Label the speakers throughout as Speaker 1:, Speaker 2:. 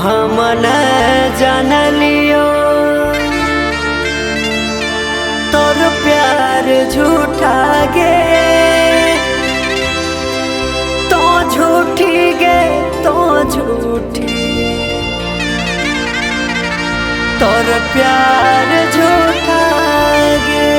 Speaker 1: हम न जानलियो तोर प्यार झूठा गे, तो झूठी गे तो झूठी, तोर प्यार झूठा गे।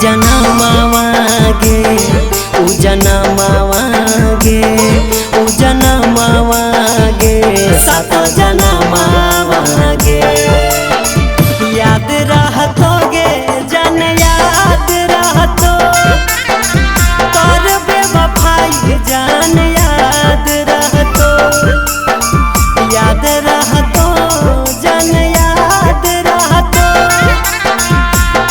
Speaker 2: जनमावागे उ जनमावागे उ जनमावागे सात जनमावागे, याद रहतोगे जन याद रहतो, तोर बेवफाई जान याद रहतो, याद रहतो जन याद रहतो,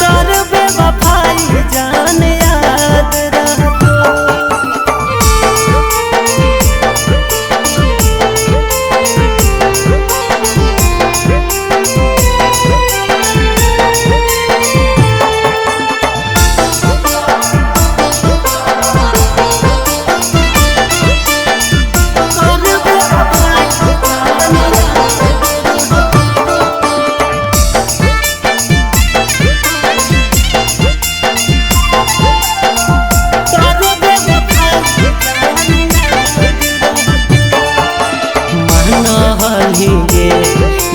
Speaker 2: तोर बेवफाई जान याद रहतो।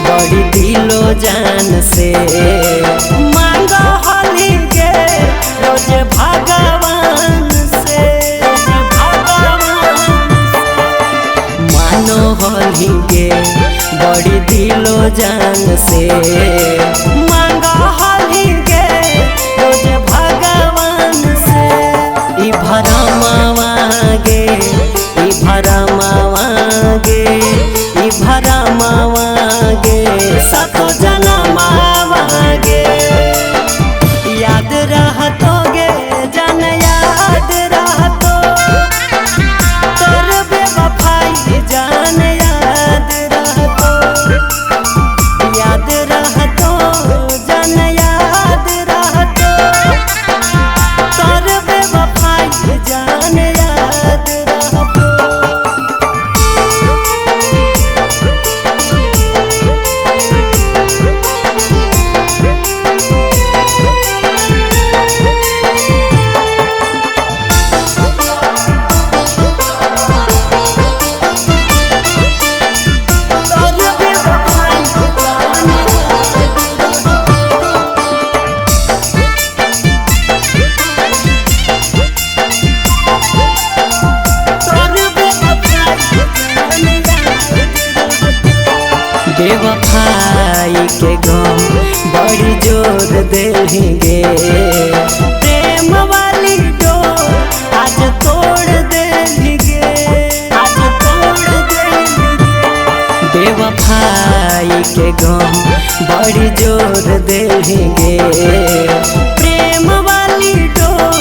Speaker 2: बड़ी दिलो जान से मांगो होली गे रोज भगवान से, मानो होली गे बड़ी दिलो जान से, मांगो होली गे रोज भगवान से। ई भरमावागे ई भरमावागे ई भरमावागे सातो जनमावागे, याद रहतोगे जन याद रहतो, तोर बेवफाई जान याद रहतो, याद रहतो जन याद रहतो, तोर बेवफाई जान याद रहतो। बेवफाई के गम बड़ी जोर देंगे, प्रेम वाली डोर आज तोड़ देंगे, आज तोड़ देंगे। बेवफाई के गम बड़ी जोर देंगे, प्रेम वाली डोर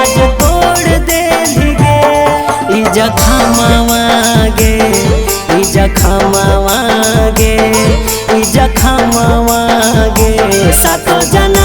Speaker 2: आज तोड़ देंगे। ई जखमावागे ई जखमावागे ई जखमावागे सातो जना